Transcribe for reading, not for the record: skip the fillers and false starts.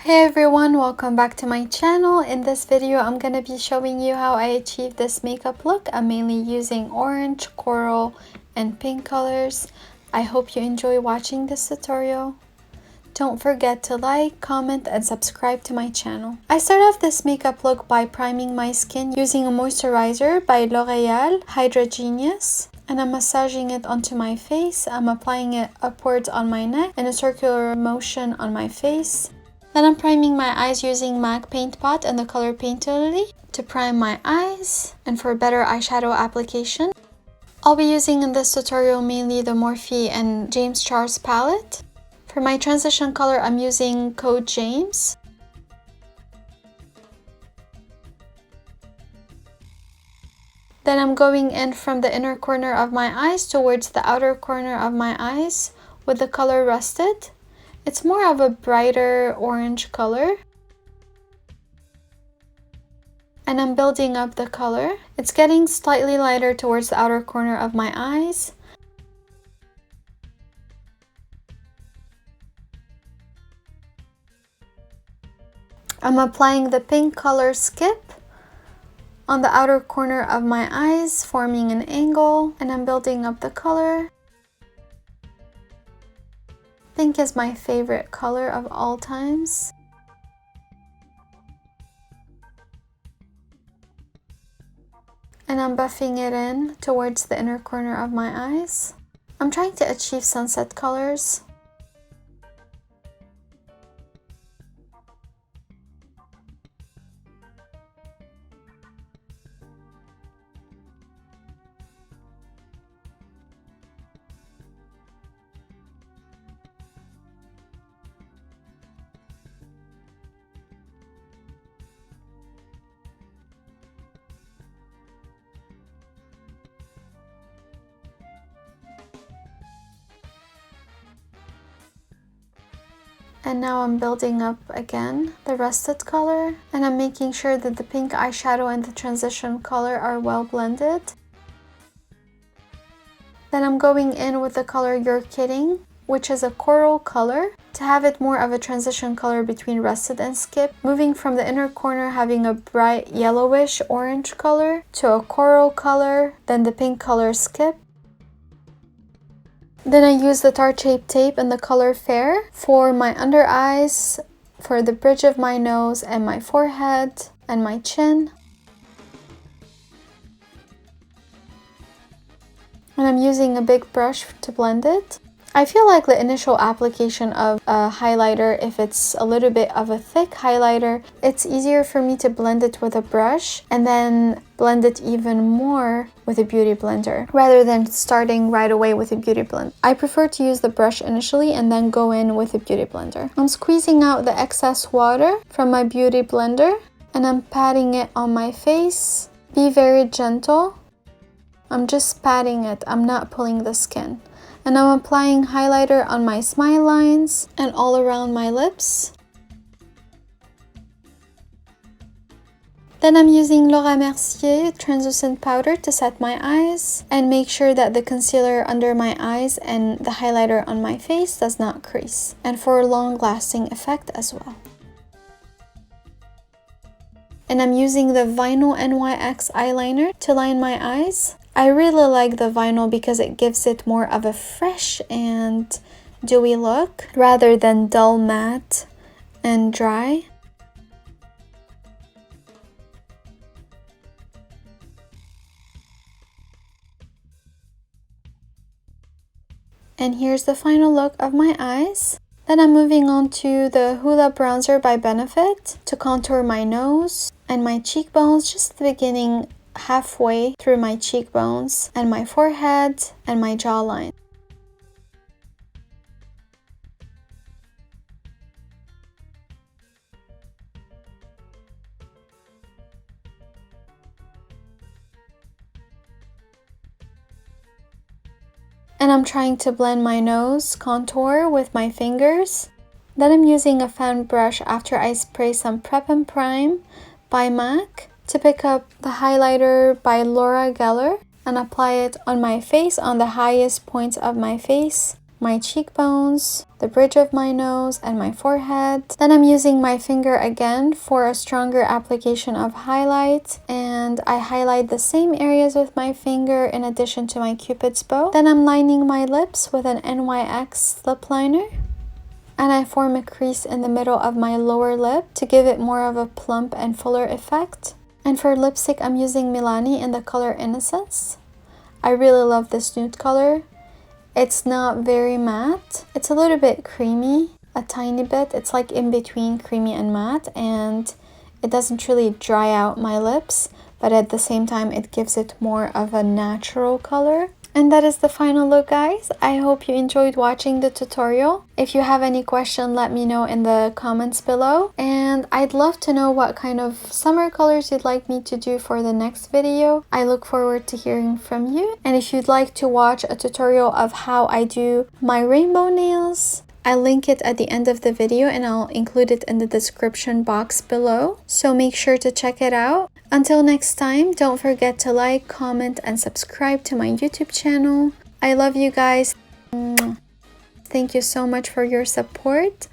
Hey everyone, welcome back to my channel. In this video, I'm going to be showing you how I achieved this makeup look. I'm mainly using orange, coral, and pink colors. I hope you enjoy watching this tutorial. Don't forget to like, comment, and subscribe to my channel. I start off this makeup look by priming my skin using a moisturizer by L'Oreal Hydra Genius. And I'm massaging it onto my face. I'm applying it upwards on my neck in a circular motion on my face. Then I'm priming my eyes using MAC Paint Pot and the color Paint Lily to prime my eyes and for better eyeshadow application. I'll be using in this tutorial mainly the Morphe and James Charles palette. For my transition color, I'm using Code James. Then I'm going in from the inner corner of my eyes towards the outer corner of my eyes with the color Rusted. It's more of a brighter orange color. And I'm building up the color. It's getting slightly lighter towards the outer corner of my eyes. I'm applying the pink color Skip on the outer corner of my eyes, forming an angle, and I'm building up the color. Pink is my favorite color of all times. And I'm buffing it in towards the inner corner of my eyes. I'm trying to achieve sunset colors. And now I'm building up again the Rusted color, and I'm making sure that the pink eyeshadow and the transition color are well blended. Then I'm going in with the color You're Kidding, which is a coral color, to have it more of a transition color between Rusted and Skip, moving from the inner corner having a bright yellowish orange color to a coral color, then the pink color Skip. Then I use the Tarte Shape Tape in the color Fair for my under eyes, for the bridge of my nose and my forehead and my chin. And I'm using a big brush to blend it. I feel like the initial application of a highlighter, if it's a little bit of a thick highlighter, it's easier for me to blend it with a brush and then blend it even more with a beauty blender rather than starting right away with a beauty blender. I prefer to use the brush initially and then go in with a beauty blender. I'm squeezing out the excess water from my beauty blender and I'm patting it on my face. Be very gentle. I'm just patting it. I'm not pulling the skin. And I'm applying highlighter on my smile lines and all around my lips. Then I'm using Laura Mercier translucent powder to set my eyes and make sure that the concealer under my eyes and the highlighter on my face does not crease, and for a long-lasting effect as well. And I'm using the Vinyl NYX eyeliner to line my eyes. I really like the vinyl because it gives it more of a fresh and dewy look rather than dull matte and dry. And here's the final look of my eyes. Then I'm moving on to the Hoola bronzer by Benefit to contour my nose and my cheekbones, just the beginning halfway through my cheekbones and my forehead and my jawline. And I'm trying to blend my nose contour with my fingers. Then I'm using a fan brush after I spray some Prep and Prime by MAC to pick up the highlighter by Laura Geller and apply it on my face, on the highest points of my face. my cheekbones, the bridge of my nose, and my forehead. Then I'm using my finger again for a stronger application of highlight, and I highlight the same areas with my finger in addition to my Cupid's bow. Then I'm lining my lips with an NYX lip liner, and I form a crease in the middle of my lower lip to give it more of a plump and fuller effect. And for lipstick, I'm using Milani in the color Innocence. I really love this nude color. It's not very matte. It's a little bit creamy, a tiny bit. It's like in between creamy and matte, and it doesn't really dry out my lips, but at the same time it gives it more of a natural color. And that is the final look, guys. I hope you enjoyed watching the tutorial. If you have any question, let me know in the comments below. And I'd love to know what kind of summer colors you'd like me to do for the next video. I look forward to hearing from you. And if you'd like to watch a tutorial of how I do my rainbow nails, I'll link it at the end of the video and I'll include it in the description box below. So make sure to check it out. Until next time, don't forget to like, comment, and subscribe to my YouTube channel. I love you guys. Thank you so much for your support.